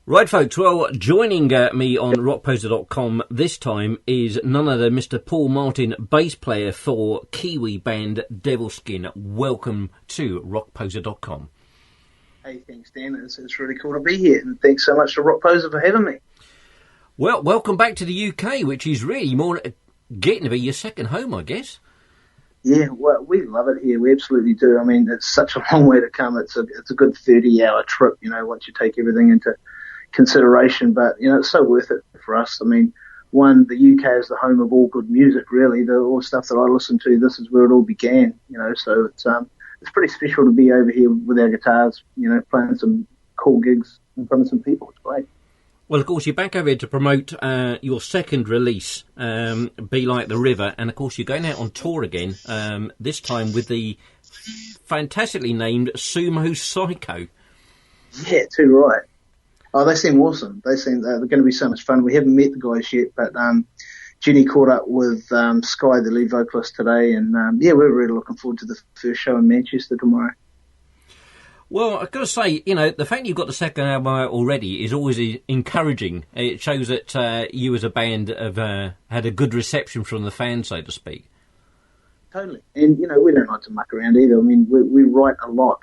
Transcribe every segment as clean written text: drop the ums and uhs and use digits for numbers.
Right, folks, well, joining me on Rockposer.com this time is none other than Mr. Paul Martin, bass player for Kiwi band Devilskin. Welcome to Rockposer.com. Hey, thanks, Dan. It's really cool to be here, and thanks so much to Rockposer for having me. Well, welcome back to the UK, which is really more getting to be your second home, I guess. Yeah, well, we love it here. We absolutely do. I mean, it's such a long way to come. It's a good 30-hour trip, once you take everything into consideration, but it's so worth it for us. I mean, one, the UK is the home of all good music, really. All the stuff that I listen to, this is where it all began, so it's pretty special to be over here with our guitars, playing some cool gigs in front of some people. It's great. Well, of course, you're back over here to promote your second release, Be Like the River, and of course you're going out on tour again, this time with the fantastically named Sumo Psycho. Yeah, too right. Oh, they seem awesome. They seem they're going to be so much fun. We haven't met the guys yet, but Jenny caught up with Sky, the lead vocalist, today, and we're really looking forward to the first show in Manchester tomorrow. Well, I've got to say, the fact you've got the second album out already is always encouraging. It shows that you as a band have had a good reception from the fans, so to speak. Totally. And, we don't like to muck around either. I mean, we write a lot.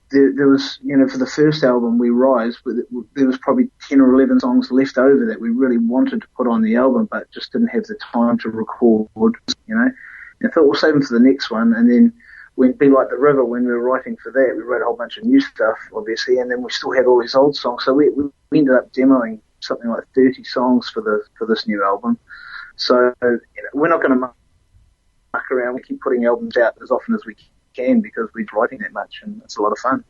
There was, for the first album, We Rise, there was probably 10 or 11 songs left over that we really wanted to put on the album, but just didn't have the time to record, And I thought we'll save them for the next one. And then when Be Like the River, when we were writing for that, we wrote a whole bunch of new stuff, obviously, and then we still had all these old songs. So we ended up demoing something like 30 songs for this new album. So we're not going to muck around. We keep putting albums out as often as we can because we're writing that much, and it's a lot of fun.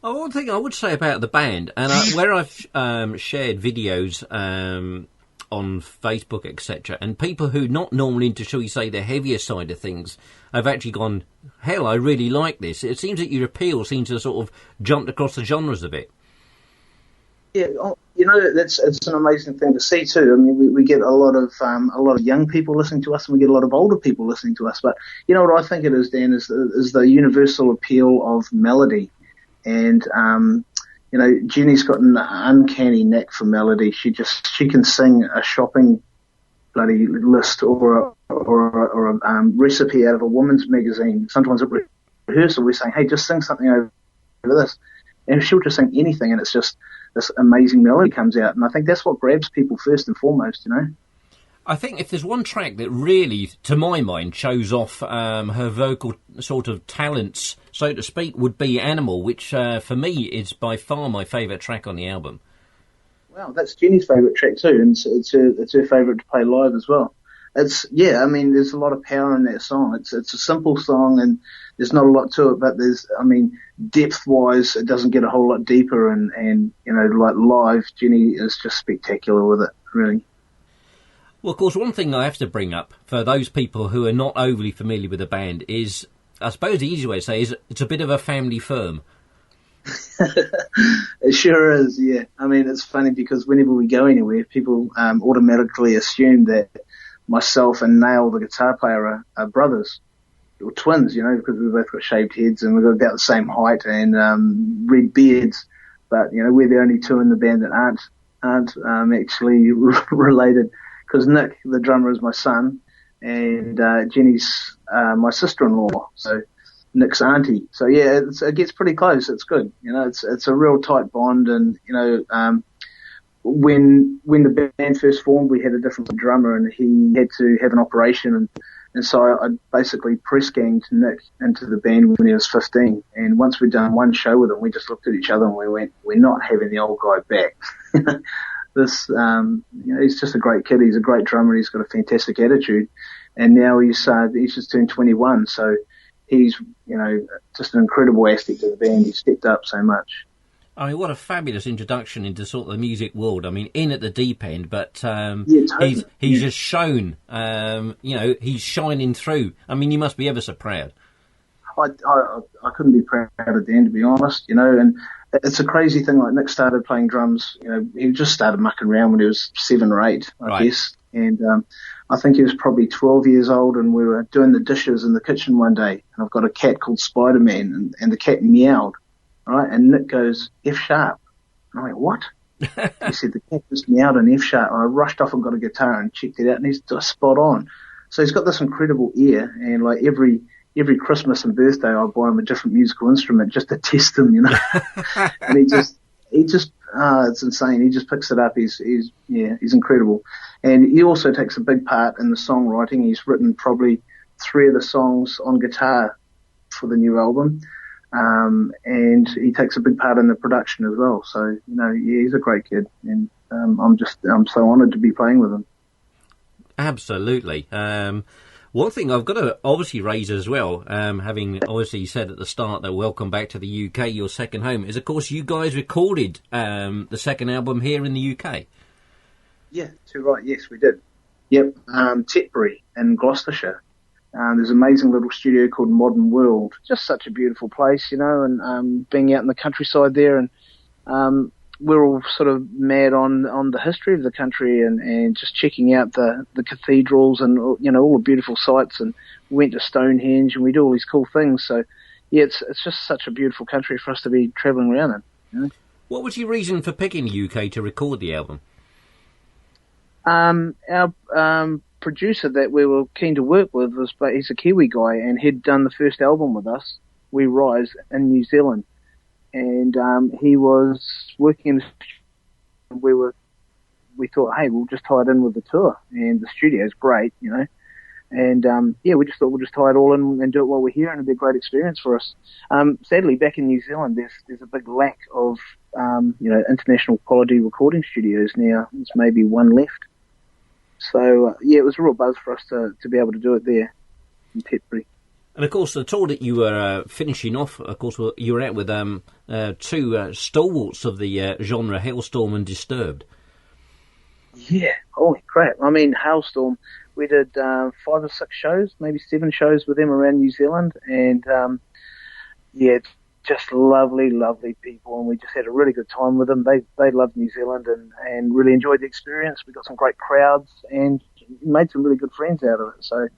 Oh, one thing I would say about the band, and where I've shared videos on Facebook, etc., and people who not normally into, shall we say, the heavier side of things, have actually gone, hell, I really like this. It seems that your appeal seems to sort of jumped across the genres a bit. Yeah, it's an amazing thing to see too. I mean, we get a lot of young people listening to us, and we get a lot of older people listening to us. But what I think it is, Dan, is the universal appeal of melody. And Jenny's got an uncanny knack for melody. She can sing a shopping bloody list or a recipe out of a woman's magazine. Sometimes at rehearsal we're saying, hey, just sing something over this, and she'll just sing anything, and it's just this amazing melody comes out. And I think that's what grabs people first and foremost, I think if there's one track that really, to my mind, shows off her vocal sort of talents, so to speak, would be Animal, which for me is by far my favourite track on the album. Wow, that's Jenny's favourite track too, and it's her favourite to play live as well. There's a lot of power in that song. It's a simple song, and there's not a lot to it, but depth-wise, it doesn't get a whole lot deeper, and like live, Jenny is just spectacular with it, really. Well, of course, one thing I have to bring up for those people who are not overly familiar with the band is, I suppose the easy way to say is, it's a bit of a family firm. It sure is, yeah. I mean, it's funny because whenever we go anywhere, people automatically assume that myself and Nail, the guitar player, are brothers or twins, because we've both got shaved heads and we've got about the same height and red beards. But we're the only two in the band that aren't actually related. Because Nick, the drummer, is my son, and Jenny's my sister-in-law, so Nick's auntie. So yeah, it gets pretty close. It's good, It's a real tight bond, and when the band first formed, we had a different drummer, and he had to have an operation, and so I basically press-ganged Nick into the band when he was 15. And once we'd done one show with him, we just looked at each other and we went, "We're not having the old guy back." He's just a great kid. He's a great drummer. He's got a fantastic attitude, and now he's just turned 21. So he's, just an incredible asset to the band. He's stepped up so much. I mean, what a fabulous introduction into sort of the music world. I mean, in at the deep end, but totally. he's just shown, he's shining through. I mean, you must be ever so proud. I couldn't be prouder, Dan, to be honest, and it's a crazy thing. Like, Nick started playing drums, he just started mucking around when he was 7 or 8, I guess. And I think he was probably 12 years old, and we were doing the dishes in the kitchen one day, and I've got a cat called Spider-Man, and the cat meowed, right? And Nick goes, F sharp. And I went, what? He said, the cat just meowed an F sharp. And I rushed off and got a guitar and checked it out, and he's just spot on. So he's got this incredible ear, and like every Christmas and birthday, I buy him a different musical instrument just to test him, you know. And he just, it's insane. He just picks it up. He's incredible. And he also takes a big part in the songwriting. He's written probably 3 of the songs on guitar for the new album. And he takes a big part in the production as well. So, you know, yeah, he's a great kid. And, I'm so honored to be playing with him. Absolutely. One thing I've got to obviously raise as well, having obviously said at the start that welcome back to the UK, your second home, is of course you guys recorded the second album here in the UK. Yeah, too right. Yes, we did. Yep, Tetbury in Gloucestershire. There's an amazing little studio called Modern World. Just such a beautiful place, you know, and being out in the countryside there, and we're all sort of mad on the history of the country and just checking out the cathedrals and, you know, all the beautiful sights. And we went to Stonehenge and we do all these cool things. So, yeah, it's just such a beautiful country for us to be travelling around in. You know? What was your reason for picking the UK to record the album? Our producer that we were keen to work with he's a Kiwi guy, and he'd done the first album with us, We Rise, in New Zealand. And he was working in the studio. We thought, hey, we'll just tie it in with the tour, and the studio's great, you know. And we just thought we'll just tie it all in and do it while we're here, and it'd be a great experience for us. Sadly, back in New Zealand, there's a big lack of international quality recording studios now. There's maybe one left. So it was a real buzz for us to be able to do it there in Tetbury. And of course, the tour that you were finishing off, of course, you were out with 2 stalwarts of the genre, Hailstorm and Disturbed. Yeah, holy crap! I mean, Hailstorm. We did 5 or 6 shows, maybe 7 shows with them around New Zealand, and just lovely, lovely people, and we just had a really good time with them. They loved New Zealand and really enjoyed the experience. We got some great crowds and made some really good friends out of it. So.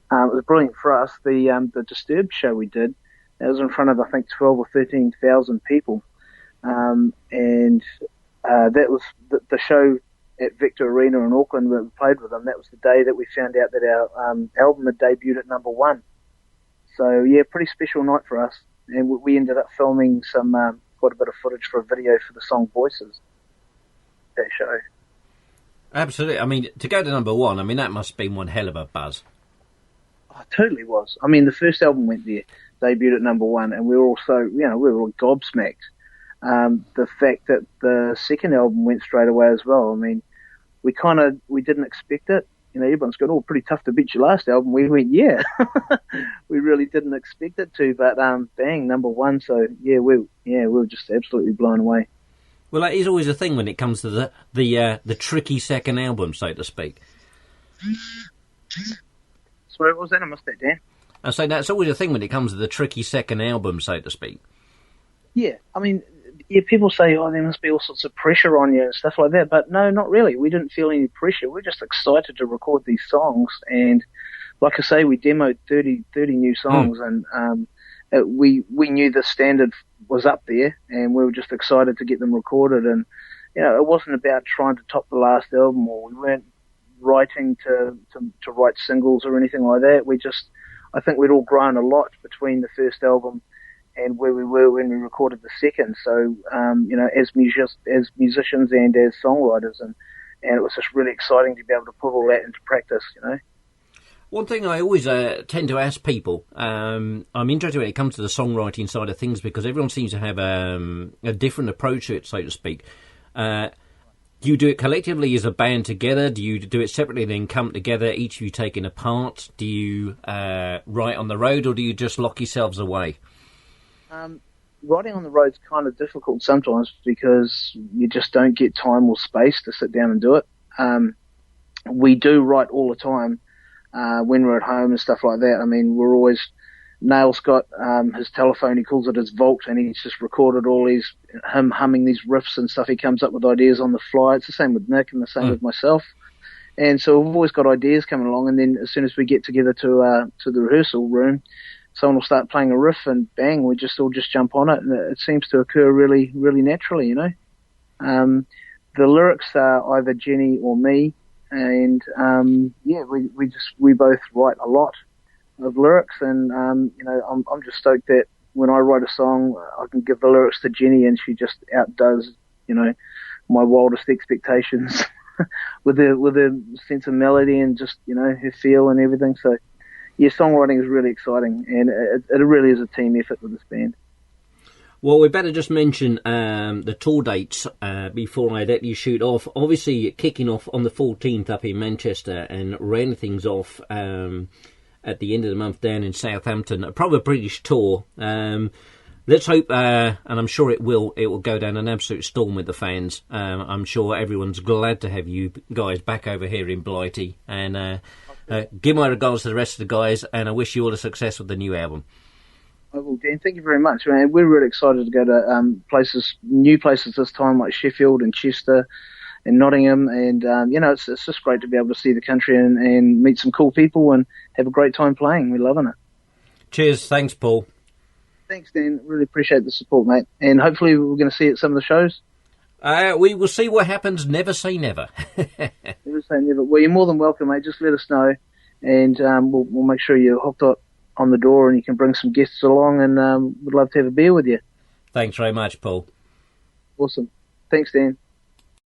It was brilliant for us. The Disturbed show we did, that was in front of, I think, 12 or 13,000 people. And that was the show at Victor Arena in Auckland where we played with them. That was the day that we found out that our album had debuted at number 1. So, yeah, pretty special night for us. And we ended up filming quite a bit of footage for a video for the song Voices, that show. Absolutely. I mean, to go to number 1, I mean, that must have been one hell of a buzz. Oh, it totally was. I mean, the first album went there, debuted at number 1, and we were also, we were all gobsmacked. The fact that the second album went straight away as well. I mean, we didn't expect it. You know, everyone's going, pretty tough to beat your last album. We went, yeah. We really didn't expect it to, but bang, number 1. So we were just absolutely blown away. Well, that is always a thing when it comes to the tricky second album, so to speak. Sorry, what was that? I missed that, Dan. I say that's always a thing when it comes to the tricky second album, so to speak. Yeah, I mean, people say, there must be all sorts of pressure on you and stuff like that, but no, not really. We didn't feel any pressure. We're just excited to record these songs, and like I say, we demoed 30 new songs, and we knew the standard was up there, and we were just excited to get them recorded, and it wasn't about trying to top the last album, or we weren't writing to write singles or anything like that. I think we'd all grown a lot between the first album and where we were when we recorded the second. So, as musicians and as songwriters, and it was just really exciting to be able to put all that into practice, One thing I always tend to ask people, I'm interested when it comes to the songwriting side of things, because everyone seems to have a different approach to it, so to speak. Do you do it collectively as a band together? Do you do it separately and then come together, each of you taking a part? Do you write on the road, or do you just lock yourselves away? Writing on the road's kind of difficult sometimes because you just don't get time or space to sit down and do it. We do write all the time when we're at home and stuff like that. I mean, we're always... Nail's got his telephone, he calls it his vault, and he's just recorded all him humming these riffs and stuff. He comes up with ideas on the fly. It's the same with Nick and the same with myself. And so we've always got ideas coming along, and then as soon as we get together to the rehearsal room, someone will start playing a riff, and bang, we all just jump on it, and it seems to occur really, really naturally, The lyrics are either Jenny or me, and we both write a lot of lyrics, and I'm just stoked that when I write a song, I can give the lyrics to Jenny, and she just outdoes my wildest expectations with her sense of melody and just her feel and everything. So yeah, songwriting is really exciting, and it really is a team effort with this band. Well, we better just mention the tour dates before I let you shoot off. Obviously, kicking off on the 14th up in Manchester and rounding things off at the end of the month down in Southampton. A proper British tour. Let's hope, and I'm sure it will go down an absolute storm with the fans. I'm sure everyone's glad to have you guys back over here in Blighty. And give my regards to the rest of the guys, and I wish you all the success with the new album. Well, Dan, thank you very much, man. We're really excited to go to new places this time, like Sheffield and Chester and Nottingham, and it's just great to be able to see the country and meet some cool people and have a great time playing. We're loving it. Cheers. Thanks, Paul. Thanks, Dan. Really appreciate the support, mate. And hopefully we're going to see it at some of the shows. We will see what happens. Never say never. Never say never. Well, you're more than welcome, mate. Just let us know, and we'll make sure you're hooked up on the door, and you can bring some guests along, and we'd love to have a beer with you. Thanks very much, Paul. Awesome. Thanks, Dan.